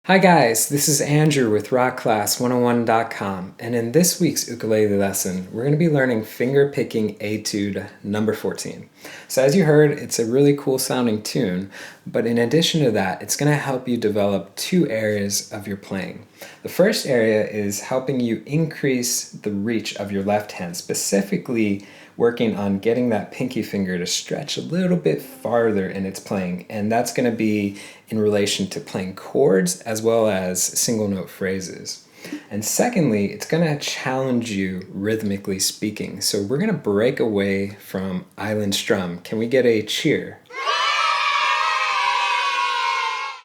Hi guys, this is Andrew with rockclass101.com, and in this week's ukulele lesson, we're going to be learning Fingerpicking Etude number 14. So as you heard, it's a really cool sounding tune, but in addition to that, it's going to help you develop two areas of your playing. The first area is helping you increase the reach of your left hand, specifically working on getting that pinky finger to stretch a little bit farther in its playing, and that's going to be in relation to playing chords as well as single note phrases. And secondly, it's going to challenge you rhythmically speaking. So we're going to break away from island strum. Can we get a cheer?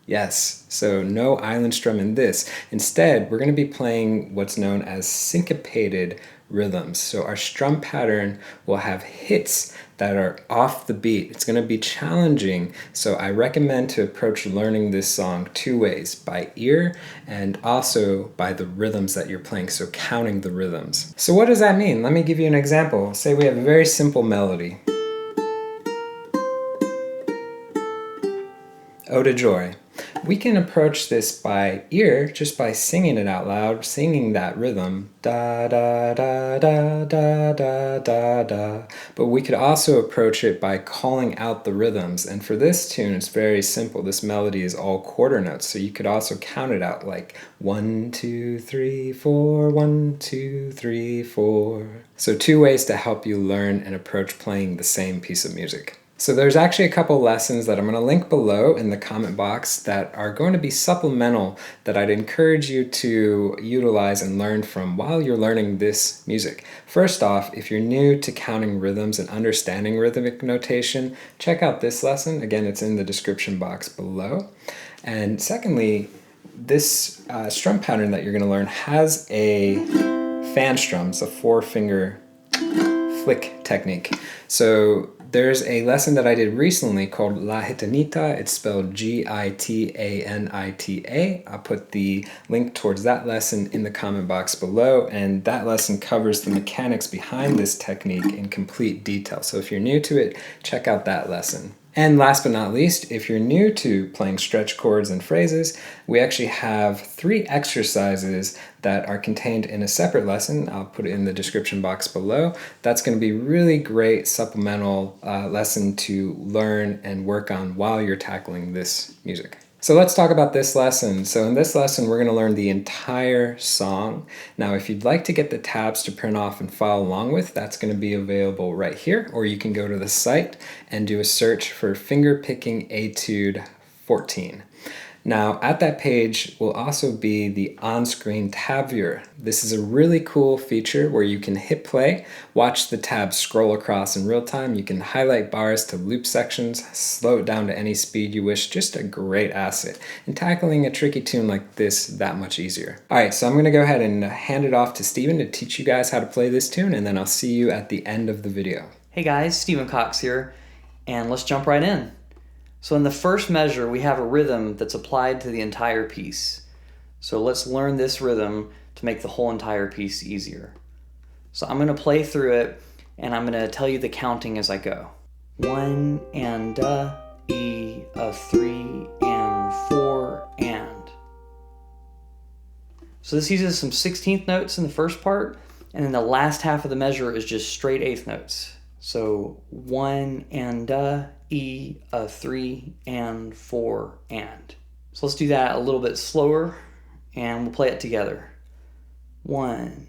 Yes, so no island strum in this. Instead, we're going to be playing what's known as syncopated rhythms. So our strum pattern will have hits that are off the beat. It's going to be challenging, so I recommend to approach learning this song two ways, by ear and also by the rhythms that you're playing, so counting the rhythms. So what does that mean? Let me give you an example. Say we have a very simple melody. Ode to Joy. We can approach this by ear just by singing it out loud, singing that rhythm, da da da da da da da da. But we could also approach it by calling out the rhythms. And for this tune, it's very simple. This melody is all quarter notes, so you could also count it out like 1, 2, 3, 4, 1, 2, 3, 4. So two ways to help you learn and approach playing the same piece of music. So there's actually a couple lessons that I'm going to link below in the comment box that are going to be supplemental that I'd encourage you to utilize and learn from while you're learning this music. First off, if you're new to counting rhythms and understanding rhythmic notation, check out this lesson. Again, it's in the description box below. And secondly, this strum pattern that you're going to learn has a fan strum. It's a 4-finger flick technique. So there's a lesson that I did recently called La Gitanita. It's spelled Gitanita. I'll put the link towards that lesson in the comment box below, and that lesson covers the mechanics behind this technique in complete detail. So if you're new to it, check out that lesson. And last but not least, if you're new to playing stretch chords and phrases, we actually have 3 exercises that are contained in a separate lesson. I'll put it in the description box below. That's going to be really great supplemental lesson to learn and work on while you're tackling this music. So let's talk about this lesson. So in this lesson, we're going to learn the entire song. Now, if you'd like to get the tabs to print off and follow along with, that's going to be available right here, or you can go to the site and do a search for Fingerpicking Etude 14. Now, at that page will also be the on-screen tab viewer. This is a really cool feature where you can hit play, watch the tabs scroll across in real time. You can highlight bars to loop sections, slow it down to any speed you wish. Just a great asset in tackling a tricky tune like this that much easier. All right, so I'm going to go ahead and hand it off to Steven to teach you guys how to play this tune, and then I'll see you at the end of the video. Hey guys, Steven Cox here, and let's jump right in. So in the first measure, we have a rhythm that's applied to the entire piece. So let's learn this rhythm to make the whole entire piece easier. So I'm going to play through it, and I'm going to tell you the counting as I go. 1 and a, E, a 3 and 4 and. So this uses some 16th notes in the first part, and then the last half of the measure is just straight 8th notes. So 1 and a, E, a 3 and 4 and. So let's do that a little bit slower, and we'll play it together. 1,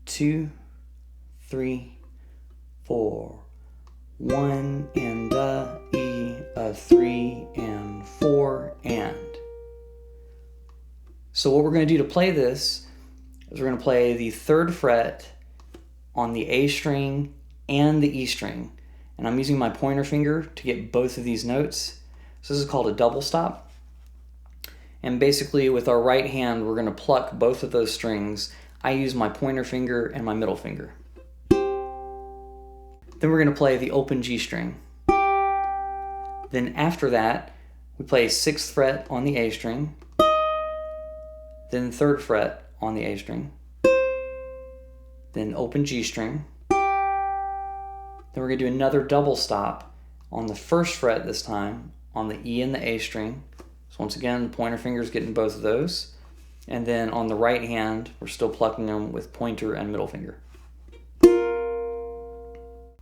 2, 3, 4. 1 and a, E, a 3 and 4 and. So what we're going to do to play this is we're going to play the 3rd fret on the A string and the E string. And I'm using my pointer finger to get both of these notes. So this is called a double stop. And basically with our right hand, we're going to pluck both of those strings. I use my pointer finger and my middle finger. Then we're going to play the open G string. Then after that, we play 6th fret on the A string, then 3rd fret on the A string, then open G string. Then we're going to do another double stop on the 1st fret this time, on the E and the A string, So once again, pointer finger's getting both of those. And then on the right hand, we're still plucking them with pointer and middle finger.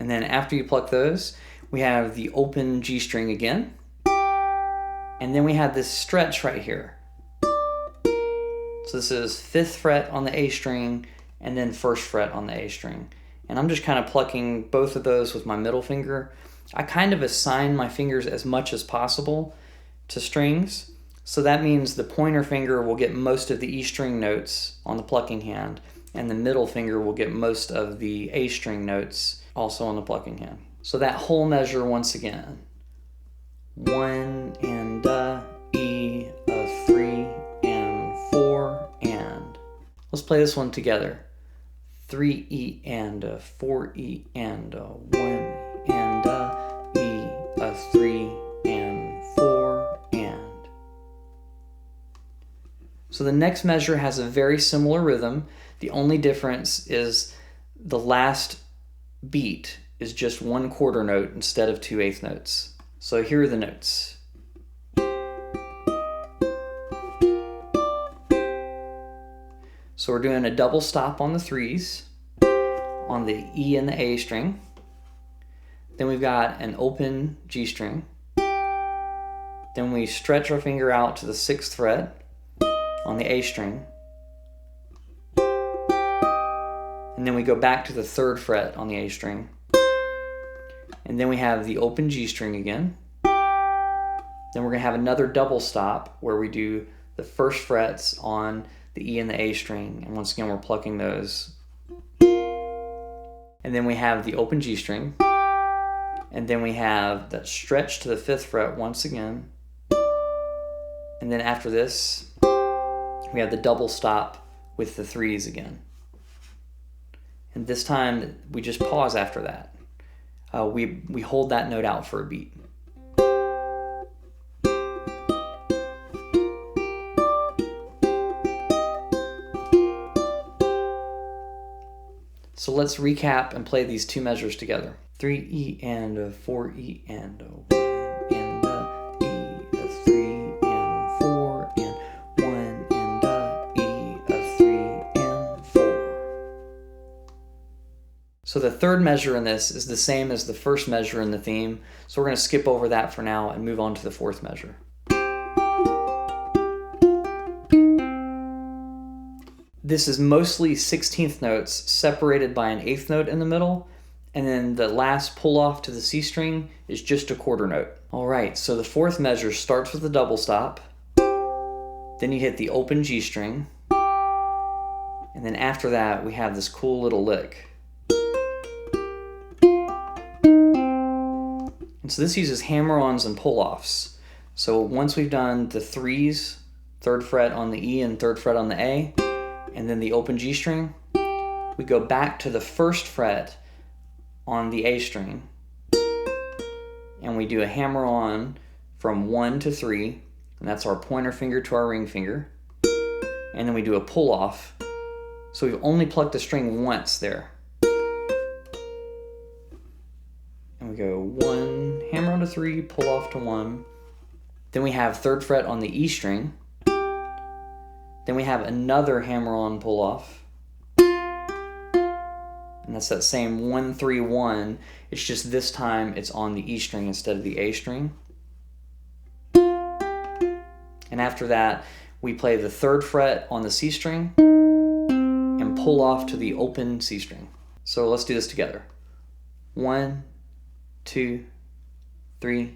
And then after you pluck those, we have the open G string again. And then we have this stretch right here. So this is 5th fret on the A string and then 1st fret on the A string. And I'm just kind of plucking both of those with my middle finger. I kind of assign my fingers as much as possible to strings. So that means the pointer finger will get most of the E string notes on the plucking hand, and the middle finger will get most of the A string notes also on the plucking hand. So that whole measure once again. 1 and E, 3 and 4 and. Let's play this one together. 3E and 4E and 1 and E, 3 and 4 and. So the next measure has a very similar rhythm. The only difference is the last beat is just 1 quarter note instead of 2 eighth notes. So here are the notes. So we're doing a double stop on the 3s, on the E and the A string. Then we've got an open G string. Then we stretch our finger out to the 6th fret on the A string. And then we go back to the 3rd fret on the A string. And then we have the open G string again. Then we're going to have another double stop where we do the 1st frets on the E and the A string. And once again, we're plucking those. And then we have the open G string. And then we have that stretch to the 5th fret once again. And then after this, we have the double stop with the 3s again. And this time, we just pause after that. We hold that note out for a beat. So let's recap and play these two measures together. 3E and 4E and 1 and E, 3 and 4 and 1 and E, 3 and 4. So the third measure in this is the same as the first measure in the theme, so we're going to skip over that for now and move on to the fourth measure. This is mostly 16th notes separated by an 8th note in the middle, and then the last pull off to the C string is just a quarter note. Alright, so the fourth measure starts with a double stop, then you hit the open G string, and then after that we have this cool little lick. And so this uses hammer-ons and pull-offs. So once we've done the 3s, 3rd fret on the E and 3rd fret on the A, and then the open G string, we go back to the 1st fret on the A string, and we do a hammer-on from 1 to 3, and that's our pointer finger to our ring finger, and then we do a pull-off. So we've only plucked the string once there. And we go 1, hammer on to 3, pull off to 1. Then we have 3rd fret on the E string. Then we have another hammer-on pull-off. And that's that same 1, 3, 1. It's just this time it's on the E string instead of the A string. And after that, we play the 3rd fret on the C string and pull off to the open C string. So let's do this together. 1, 2, 3,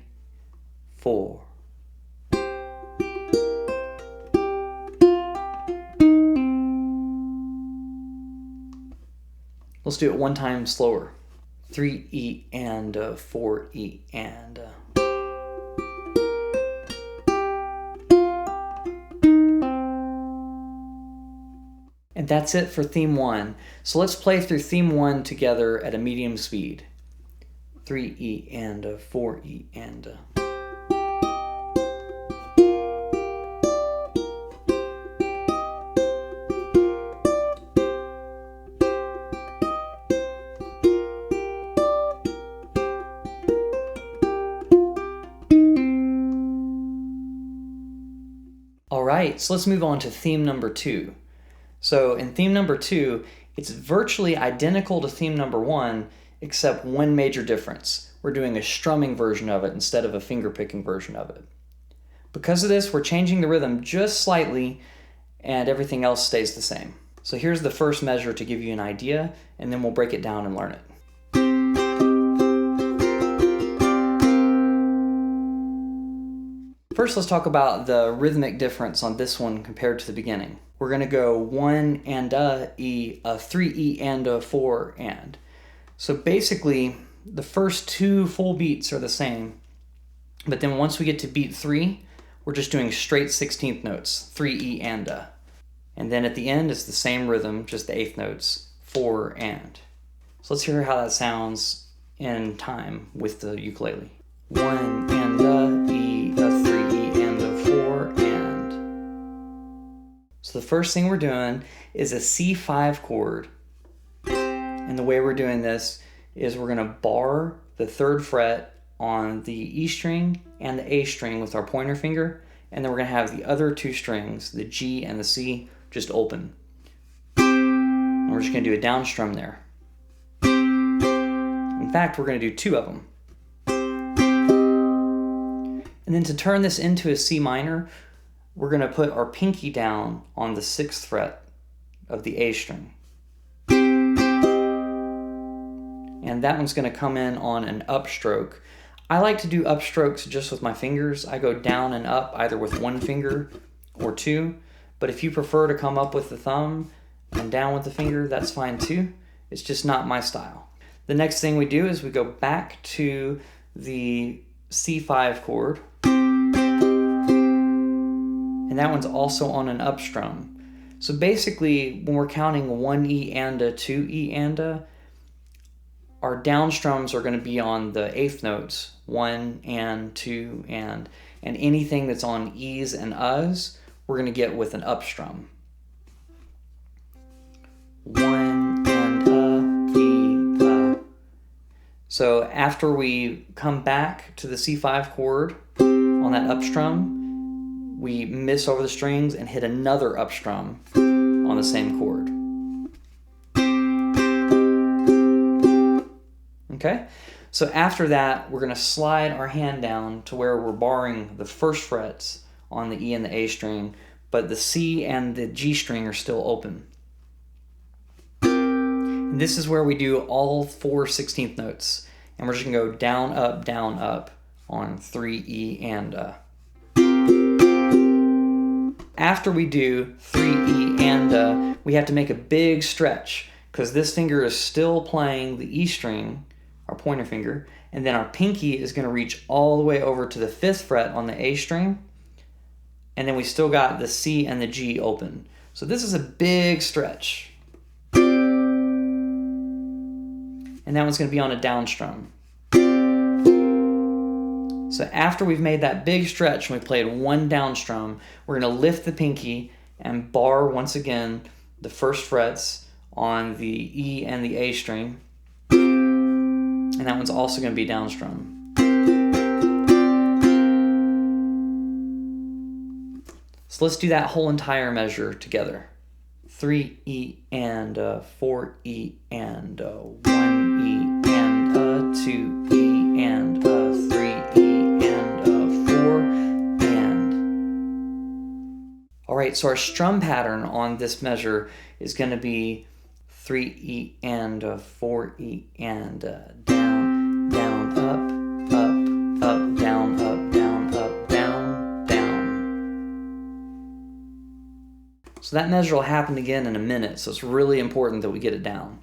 4. Let's do it one time slower. 3E and 4E and. And that's it for theme 1. So let's play through theme 1 together at a medium speed. 3E and 4E and. All right, so let's move on to theme number 2. So in theme number 2, it's virtually identical to theme number 1, except one major difference. We're doing a strumming version of it instead of a fingerpicking version of it. Because of this, we're changing the rhythm just slightly, and everything else stays the same. So here's the first measure to give you an idea, and then we'll break it down and learn it. First, let's talk about the rhythmic difference on this one compared to the beginning. We're going to go 1 and a E, a 3 E and a 4 and. So basically, the first 2 full beats are the same, but then once we get to beat 3, we're just doing straight 16th notes, 3 E and a. And then at the end is the same rhythm, just the 8th notes, 4 and. So let's hear how that sounds in time with the ukulele. 1 and a E, a 3 E and a 4 and. So the first thing we're doing is a C5 chord. And the way we're doing this is we're going to bar the 3rd fret on the E string and the A string with our pointer finger, and then we're going to have the other 2 strings, the G and the C, just open. And we're just going to do a down strum there. In fact, we're going to do 2 of them. And then to turn this into a C minor, we're going to put our pinky down on the 6th fret of the A string. And that one's going to come in on an upstroke. I like to do upstrokes just with my fingers. I go down and up either with 1 finger or 2. But if you prefer to come up with the thumb and down with the finger, that's fine too. It's just not my style. The next thing we do is we go back to the C5 chord. And that one's also on an up strum. So basically, when we're counting 1 E and a, 2 E and a, our down strums are going to be on the 8th notes, 1 and 2 and anything that's on E's and U's, we're going to get with an up strum. 1 and a, E, a. So after we come back to the C5 chord on that up strum, we miss over the strings and hit another up strum on the same chord. Okay? So after that, we're going to slide our hand down to where we're barring the 1st frets on the E and the A string, but the C and the G string are still open. And this is where we do all 4 16th notes. And we're just going to go down, up on 3 E and a. After we do 3 E and a, we have to make a big stretch because this finger is still playing the E string, our pointer finger, and then our pinky is going to reach all the way over to the 5th fret on the A string, and then we still got the C and the G open. So this is a big stretch. And that one's going to be on a down strum. So after we've made that big stretch and we played 1 down strum, we're going to lift the pinky and bar once again the 1st frets on the E and the A string. And that one's also going to be down strum. So let's do that whole entire measure together. 3 E and a, 4 E and a, 1 E and a, 2 E and a, 3 E and a, 4 and. All right, so our strum pattern on this measure is going to be 3 E and a, 4 E and a, down, down, up, down, up, down, up, down, down. So that measure will happen again in a minute, so it's really important that we get it down.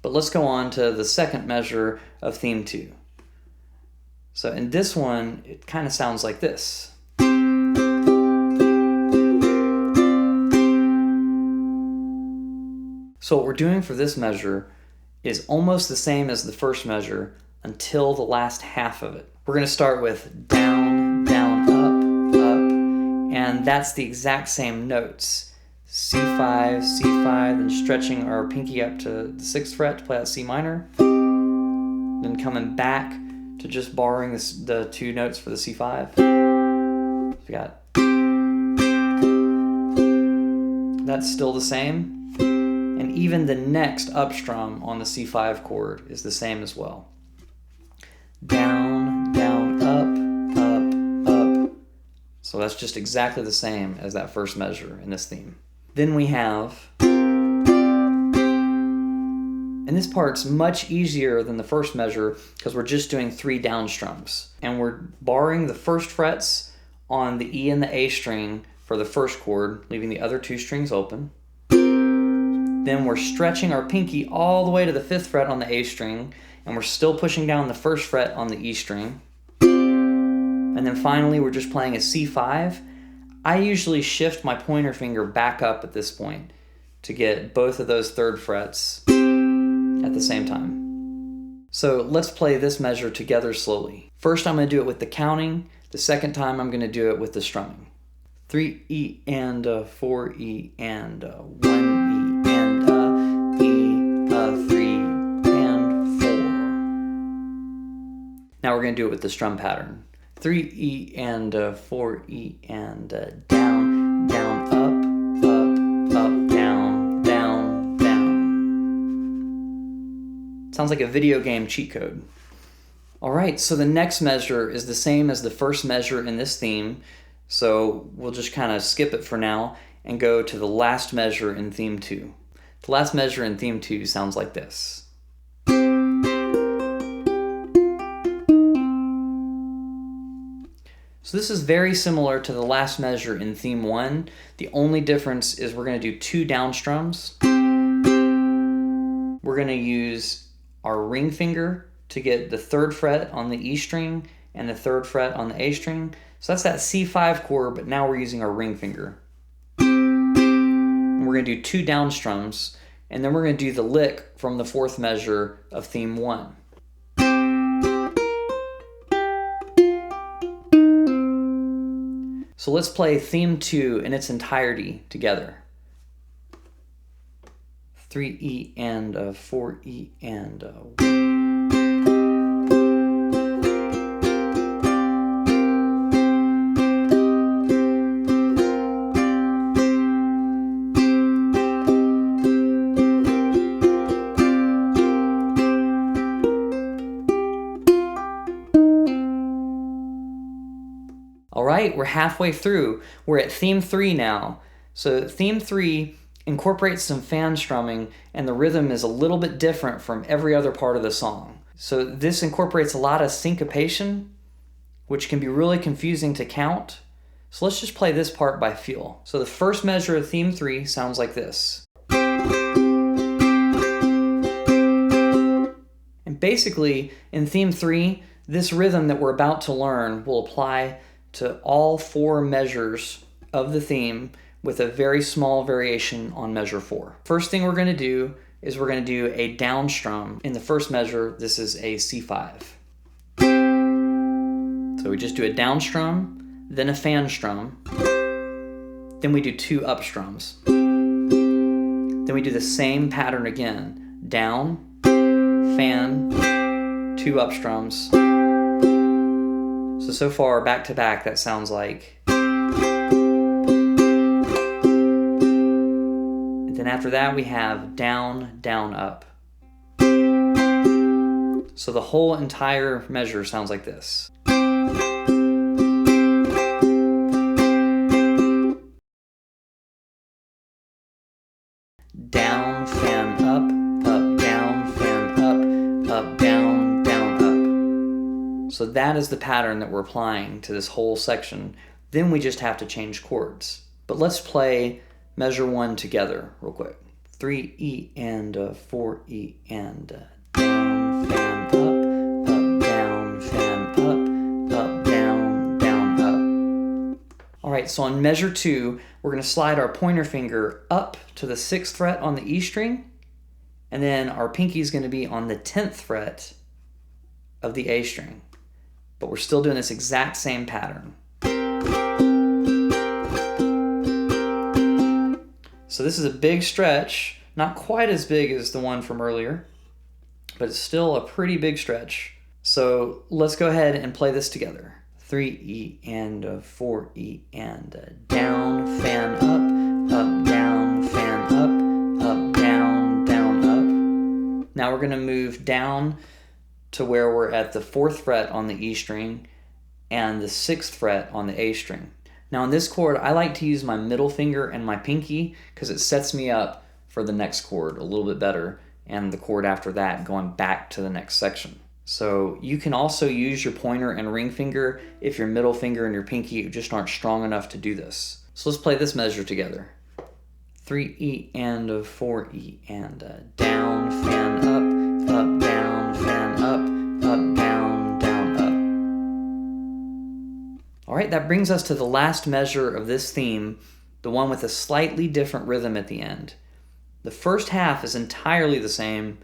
But let's go on to the second measure of theme 2. So in this one, it kind of sounds like this. So what we're doing for this measure is almost the same as the first measure until the last half of it. We're going to start with down, down, up, and that's the exact same notes. C5, C5, then stretching our pinky up to the 6th fret to play out C minor, then coming back to just borrowing the 2 notes for the C5. So we got that's still the same. And even the next up strum on the C5 chord is the same as well. Down, down, up. So that's just exactly the same as that first measure in this theme. Then we have, and this part's much easier than the first measure because we're just doing 3 down strums. And we're barring the first frets on the E and the A string for the first chord, leaving the other 2 strings open. Then we're stretching our pinky all the way to the 5th fret on the A string, and we're still pushing down the 1st fret on the E string. And then finally, we're just playing a C5. I usually shift my pointer finger back up at this point to get both of those 3rd frets at the same time. So let's play this measure together slowly. First, I'm going to do it with the counting. The second time, I'm going to do it with the strumming. 3 E and 4 E and 1 E and E, 3 and 4. Now we're going to do it with the strum pattern. 3 E and 4 E and down, down, up, down, down, down. Sounds like a video game cheat code. All right, so the next measure is the same as the first measure in this theme, so we'll just kind of skip it for now and go to the last measure in theme 2. The last measure in theme 2 sounds like this. So this is very similar to the last measure in theme 1. The only difference is we're going to do 2 down strums. We're going to use our ring finger to get the 3rd fret on the E string and the 3rd fret on the A string. So that's that C5 chord, but now we're using our ring finger. And we're going to do 2 down strums, and then we're going to do the lick from the 4th measure of theme 1. So let's play theme 2 in its entirety together. 3 E and 4 E and 1. All right, we're halfway through. We're at theme 3 now. So theme 3 incorporates some fan strumming, and the rhythm is a little bit different from every other part of the song. So this incorporates a lot of syncopation, which can be really confusing to count. So let's just play this part by feel. So the first measure of theme 3 sounds like this. And basically, in theme 3, this rhythm that we're about to learn will apply to all 4 measures of the theme with a very small variation on measure 4. First thing we're going to do is we're going to do a down strum. In the first measure, this is a C5. So we just do a down strum, then a fan strum, then we do 2 up strums. Then we do the same pattern again. Down, fan, 2 up strums. So far, back to back, that sounds like. And then after that, we have down, down, up. So the whole entire measure sounds like this. Down, fan, up, down, fan, up, down, down, up. So that is the pattern that we're applying to this whole section. Then we just have to change chords. But let's play measure 1 together real quick. 3 E and 4 E and down, fan, up, down, fan, up, down, down, up. All right, so on measure 2, we're going to slide our pointer finger up to the 6th fret on the E string, and then our pinky is going to be on the 10th fret of the A string. But we're still doing this exact same pattern. So this is a big stretch, not quite as big as the one from earlier, but it's still a pretty big stretch. So let's go ahead and play this together. 3 E and 4 E and down, fan, up, down, Now we're going to move down to where we're at the 4th fret on the E string and the 6th fret on the A string. Now in this chord, I like to use my middle finger and my pinky because it sets me up for the next chord a little bit better, and the chord after that going back to the next section. So you can also use your pointer and ring finger if your middle finger and your pinky just aren't strong enough to do this. So let's play this measure together. 3E and a 4E and a down, fan, up, down, fan, up, down, down, up. All right, that brings us to the last measure of this theme, the one with a slightly different rhythm at the end. The first half is entirely the same,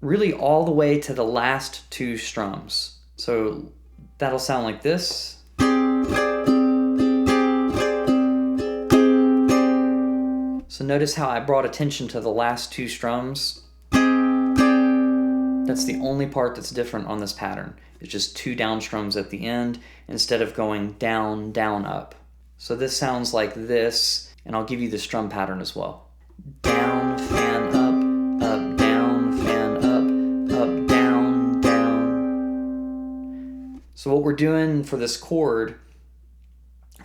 really all the way to the last 2 strums. So that'll sound like this. So notice how I brought attention to the last 2 strums. That's the only part that's different on this pattern. It's just 2 down strums at the end instead of going down, down, up. So this sounds like this, and I'll give you the strum pattern as well. Down, fan, up, down, fan, up, down, down. So what we're doing for this chord,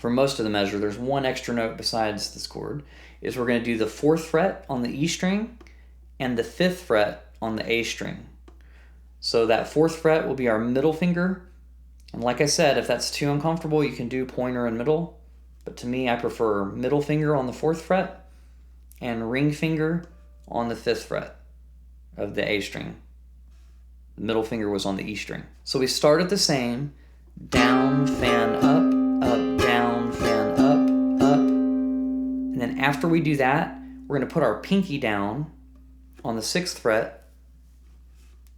for most of the measure, there's one extra note besides this chord, is we're going to do the 4th fret on the E string and the 5th fret on the A string. So that 4th fret will be our middle finger, and like I said, if that's too uncomfortable, you can do pointer and middle, but to me, I prefer middle finger on the 4th fret and ring finger on the 5th fret of the A string. The middle finger was on the E string. So we start at the same, down, fan, up, down, fan, up. And then after we do that, we're going to put our pinky down on the 6th fret.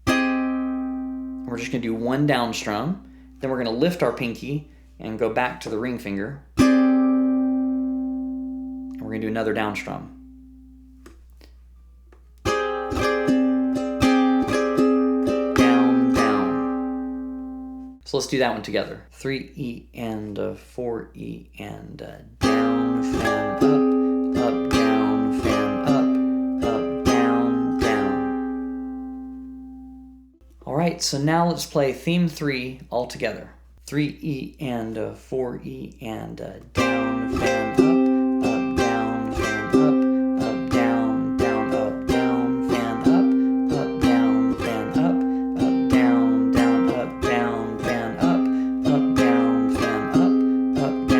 And we're just going to do 1 down strum. Then we're going to lift our pinky and go back to the ring finger. And we're going to do another down strum. So let's do that one together. 3E and a 4E and a down, fan, up, down, fan, up, down, down. All right, so now let's play theme 3 all together. 3E and a 4E and a down, fan, up, down, fan, up, down, down, down, fan, up, down, fan, up, down, down, down, fan, up, down, fan, up,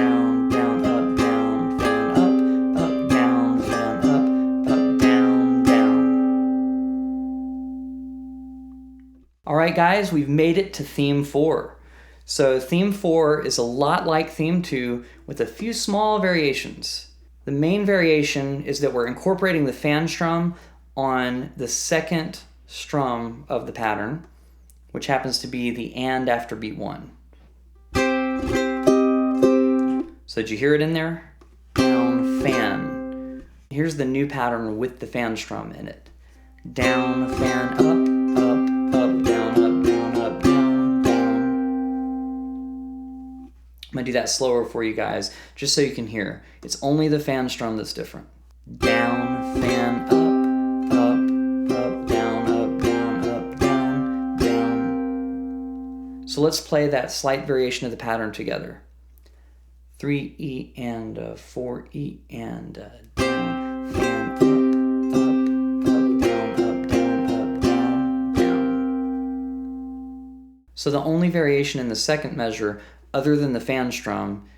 down, down, down, fan, up, down, fan, up, down, down. All right, guys, we've made it to theme 4. So theme 4 is a lot like theme 2 with a few small variations. The main variation is that we're incorporating the fan strum on the 2nd strum of the pattern, which happens to be the and after beat 1. So did you hear it in there? Down, fan. Here's the new pattern with the fan strum in it. Down, fan, up, down, down, down, down. I'm going to do that slower for you guys, just so you can hear. It's only the fan strum that's different. Down, fan, up, down, down, down. So let's play that slight variation of the pattern together. 3E and a 4E and a down, fan, up, down, down. So the only variation in the second measure, other than the fan strum,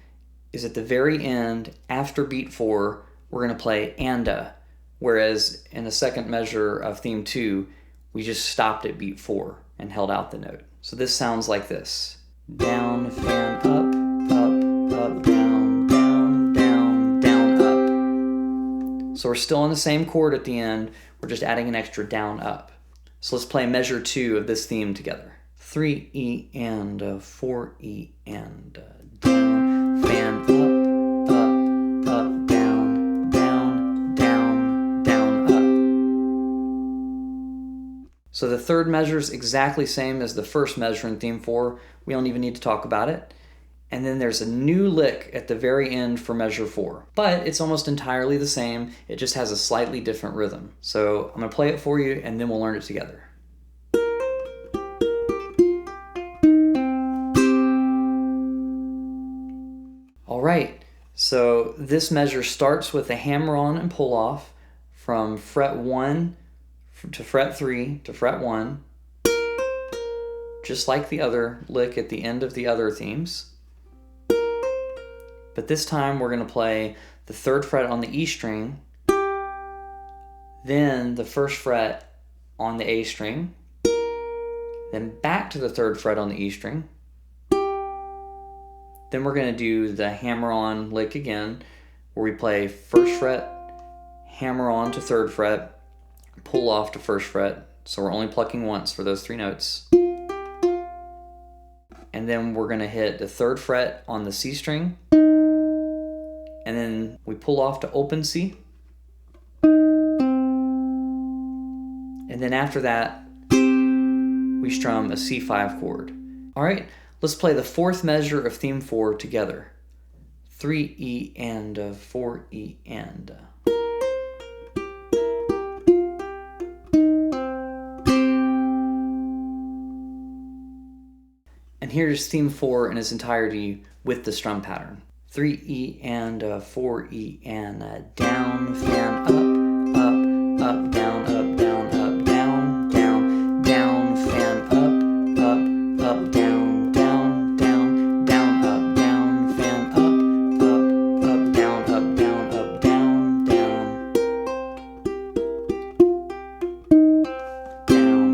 is at the very end, after beat 4, we're going to play and-a, whereas in the second measure of theme 2, we just stopped at beat 4 and held out the note. So this sounds like this. Down, fan, up, down, down, down, down, up. So we're still on the same chord at the end, we're just adding an extra down, up. So let's play measure 2 of this theme together. 3E and a 4E and a down, fan, up, down, down, down, down, up. So the third measure is exactly same as the first measure in theme 4. We don't even need to talk about it. And then there's a new lick at the very end for measure 4. But it's almost entirely the same, it just has a slightly different rhythm. So I'm going to play it for you and then we'll learn it together. All right, so this measure starts with a hammer on and pull off from fret 1 to fret 3 to fret 1, just like the other lick at the end of the other themes. But this time we're going to play the 3rd fret on the E string, then the 1st fret on the A string, then back to the 3rd fret on the E string. Then we're going to do the hammer-on lick again, where we play 1st fret, hammer on to 3rd fret, pull off to 1st fret, so we're only plucking once for those 3 notes. And then we're going to hit the 3rd fret on the C string, and then we pull off to open C. And then after that, we strum a C5 chord. All right, let's play the 4th measure of theme 4 together. 3E and 4E and. And here's theme 4 in its entirety with the strum pattern. 3E and 4E and down, fan, up, up, down, up, down, up, down, down, down, fan, up, up, down, down, down, down, up, down, fan, up, down, up, down, up, down, down, down.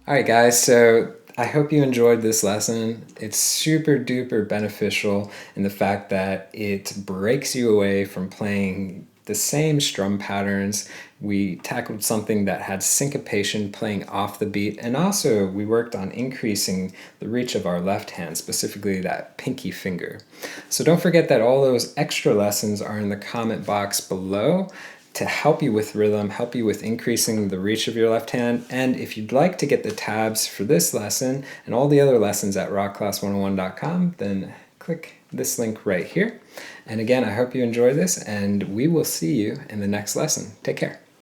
All right, guys, so I hope you enjoyed this lesson. It's super duper beneficial in the fact that it breaks you away from playing the same strum patterns. We tackled something that had syncopation, playing off the beat, and also we worked on increasing the reach of our left hand, specifically that pinky finger. So don't forget that all those extra lessons are in the comment box below to help you with rhythm, help you with increasing the reach of your left hand. And if you'd like to get the tabs for this lesson and all the other lessons at rockclass101.com, then click this link right here. And again, I hope you enjoy this, and we will see you in the next lesson. Take care.